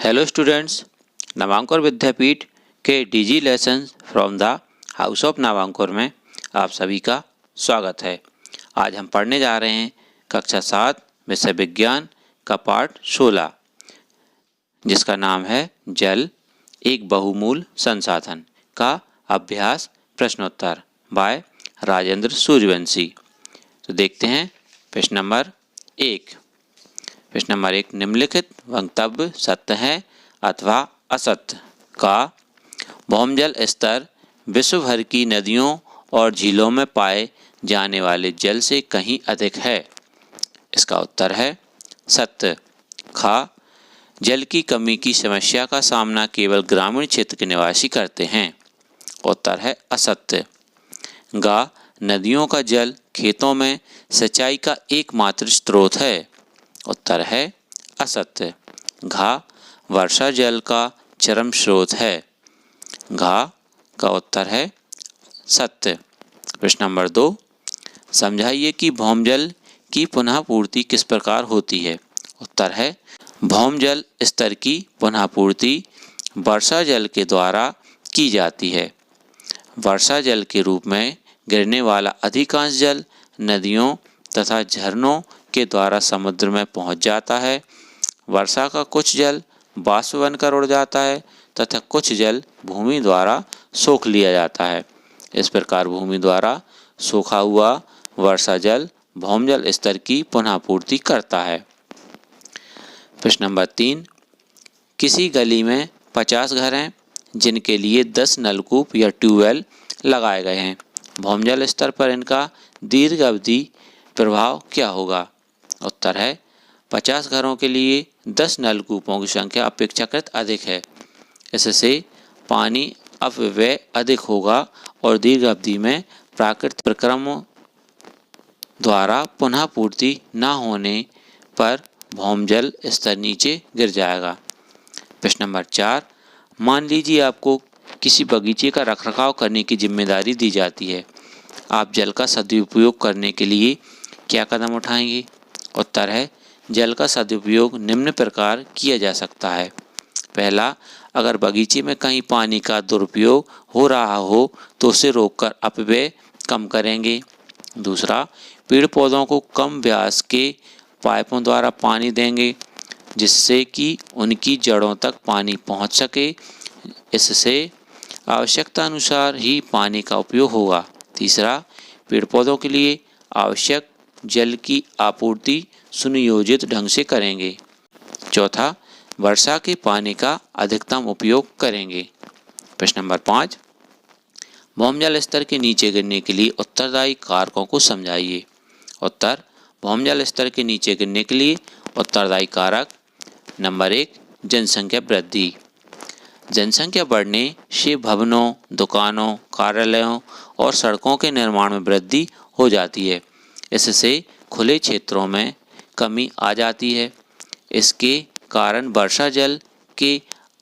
Hello students, Navankur Vidyapeeth के DG lesson from the house of Navankur में आप सभी का स्वागत है। आज हम पढ़ने जा रहे हैं कक्षा 7 विषय विज्ञान का पाठ 16 जिसका नाम है जल एक बहुमूल संसाधन का अभ्यास प्रश्नोत्तर बाय राजेंद्र सूर्यवंशी। तो देखते हैं प्रश्न नंबर 1। प्रश्न नंबर 1, निम्नलिखित वक्तव्य सत्य है अथवा असत्य का भौमजल स्तर विश्व भर की नदियों और झीलों में पाए जाने वाले जल से कहीं अधिक है। इसका उत्तर है सत्य। खा, जल की कमी की समस्या का सामना केवल ग्रामीण क्षेत्र के निवासी करते हैं। उत्तर है असत्य। गा, नदियों का जल खेतों में सिंचाई का एकमात्र स्रोत है। उत्तर है असत्य। घा, वर्षा जल का चरम स्रोत है। घा का उत्तर है सत्य। प्रश्न नंबर 2, समझाइए कि भौमजल की पुनः पूर्ति किस प्रकार होती है। उत्तर है भौमजल स्तर की पुनः पूर्ति वर्षा जल के द्वारा की जाती है। वर्षा जल के रूप में गिरने वाला अधिकांश जल नदियों तथा झरनों के द्वारा समुद्र में पहुंच जाता है। वर्षा का कुछ जल बाष्प बनकर उड़ जाता है तथा कुछ जल भूमि द्वारा सोख लिया जाता है। इस प्रकार भूमि द्वारा सोखा हुआ वर्षा जल भौमजल स्तर की पुनः पूर्ति करता है। प्रश्न नंबर 3, किसी गली में 50 घर हैं जिनके लिए 10 नलकूप या ट्यूबवेल लगाए गए हैं। भौमजल स्तर पर इनका दीर्घ अवधि प्रभाव क्या होगा। उत्तर है 50 घरों के लिए 10 नलकूपों की संख्या अपेक्षाकृत अधिक है। इससे पानी अपव्यय अधिक होगा और दीर्घ अवधि में प्राकृतिक प्रक्रमों द्वारा पुनः पूर्ति न होने पर भौमजल स्तर नीचे गिर जाएगा। प्रश्न नंबर 4, मान लीजिए आपको किसी बगीचे का रखरखाव करने की जिम्मेदारी दी जाती है। आप जल का सदुपयोग करने के लिए क्या कदम उठाएंगे। उत्तर है जल का सदुपयोग निम्न प्रकार किया जा सकता है। पहला, अगर बगीचे में कहीं पानी का दुरुपयोग हो रहा हो तो उसे रोककर अपव्यय कम करेंगे। दूसरा, पेड़ पौधों को कम व्यास के पाइपों द्वारा पानी देंगे जिससे कि उनकी जड़ों तक पानी पहुंच सके। इससे आवश्यकता अनुसार ही पानी का उपयोग होगा। तीसरा, पेड़ पौधों के लिए आवश्यक जल की आपूर्ति सुनियोजित ढंग से करेंगे। चौथा, वर्षा के पानी का अधिकतम उपयोग करेंगे। प्रश्न नंबर 5, भौमजल स्तर के नीचे गिरने के लिए उत्तरदायी कारकों को समझाइए। उत्तर, भौमजल स्तर के नीचे गिरने के लिए उत्तरदायी कारक नंबर 1, जनसंख्या वृद्धि। जनसंख्या बढ़ने से भवनों, दुकानों, कार्यालयों और सड़कों के निर्माण में वृद्धि हो जाती है। इससे खुले क्षेत्रों में कमी आ जाती है। इसके कारण वर्षा जल के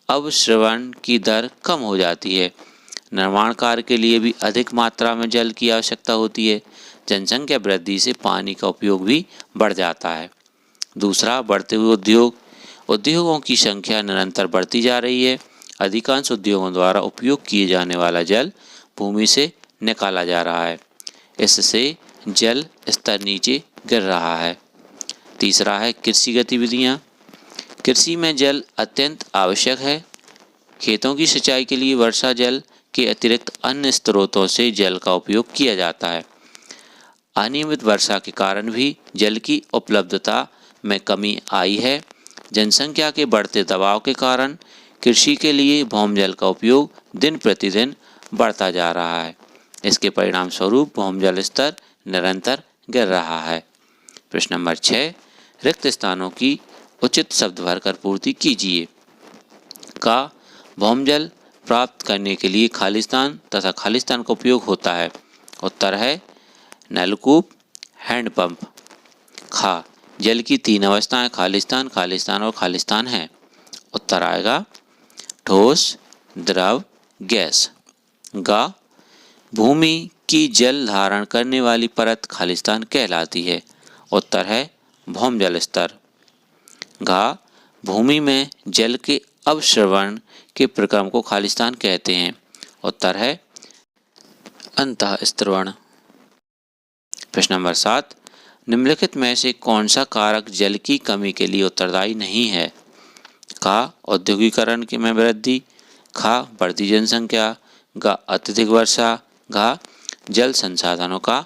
अवश्रवण की दर कम हो जाती है। निर्माण कार्य के लिए भी अधिक मात्रा में जल की आवश्यकता होती है। जनसंख्या वृद्धि से पानी का उपयोग भी बढ़ जाता है। दूसरा, बढ़ते हुए उद्योगों की संख्या निरंतर बढ़ती जा रही है। अधिकांश उद्योगों द्वारा उपयोग किए जाने वाला जल भूमि से निकाला जा रहा है। इससे जल स्तर नीचे गिर रहा है। तीसरा है कृषि गतिविधियाँ। कृषि में जल अत्यंत आवश्यक है। खेतों की सिंचाई के लिए वर्षा जल के अतिरिक्त अन्य स्रोतों से जल का उपयोग किया जाता है। अनियमित वर्षा के कारण भी जल की उपलब्धता में कमी आई है। जनसंख्या के बढ़ते दबाव के कारण कृषि के लिए भौमजल का उपयोग दिन प्रतिदिन बढ़ता जा रहा है। इसके परिणाम स्वरूप भौमजल स्तर निरंतर गिर रहा है। प्रश्न नंबर 6, रिक्त स्थानों की उचित शब्द भरकर पूर्ति कीजिए। का भौमजल प्राप्त करने के लिए खालिस्तान तथा खालिस्तान का उपयोग होता है। उत्तर है नलकूप, हैंडपंप। खा, जल की 3 अवस्थाएं खालिस्तान, खालिस्तान और खालिस्तान हैं। उत्तर आएगा ठोस, द्रव, गैस। गा, भूमि की जल धारण करने वाली परत खालिस्तान कहलाती है। उत्तर है भौमजल स्तर। घा, भूमि में जल के अवश्रवण के प्रक्रम को खालिस्तान कहते हैं? उत्तर है अंतःस्त्रवण। प्रश्न नंबर 7, निम्नलिखित में से कौन सा कारक जल की कमी के लिए उत्तरदायी नहीं है? का औद्योगिकरण की में वृद्धि, खा बढ़ती जनसंख्या, गा अत्यधिक वर्षा, घा जल संसाधनों का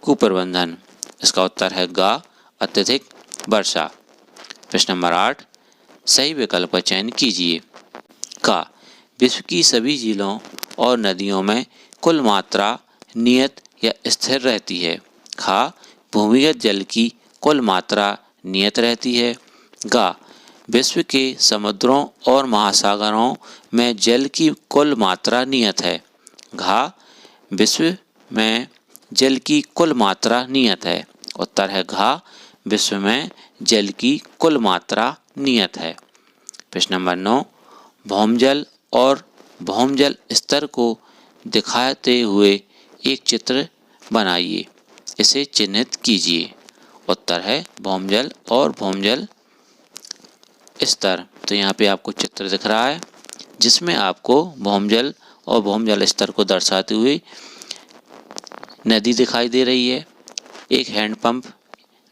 कुप्रबंधन। इसका उत्तर है गा अत्यधिक वर्षा। प्रश्न नंबर 8, सही विकल्प का चयन कीजिए। का विश्व की सभी झीलों और नदियों में कुल मात्रा नियत या स्थिर रहती है। खा भूमिगत जल की कुल मात्रा नियत रहती है। गा विश्व के समुद्रों और महासागरों में जल की कुल मात्रा नियत है। घा विश्व में जल की कुल मात्रा नियत है। उत्तर है घा विश्व में जल की कुल मात्रा नियत है। प्रश्न नंबर 9, भौमजल और भौमजल स्तर को दिखाते हुए एक चित्र बनाइए, इसे चिन्हित कीजिए। उत्तर है भौमजल और भौमजल स्तर। तो यहाँ पे आपको चित्र दिख रहा है जिसमें आपको भौमजल और भौमजल स्तर को दर्शाते हुए नदी दिखाई दे रही है, एक हैंडपंप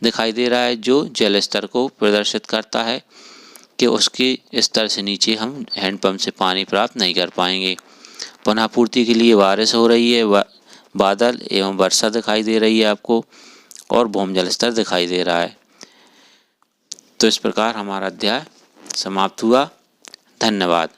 दिखाई दे रहा है जो जल स्तर को प्रदर्शित करता है कि उसके स्तर से नीचे हम हैंडपंप से पानी प्राप्त नहीं कर पाएंगे। पुनः पूर्ति के लिए बारिश हो रही है, बादल एवं वर्षा दिखाई दे रही है आपको, और भौमजल स्तर दिखाई दे रहा है। तो इस प्रकार हमारा अध्याय समाप्त हुआ। धन्यवाद।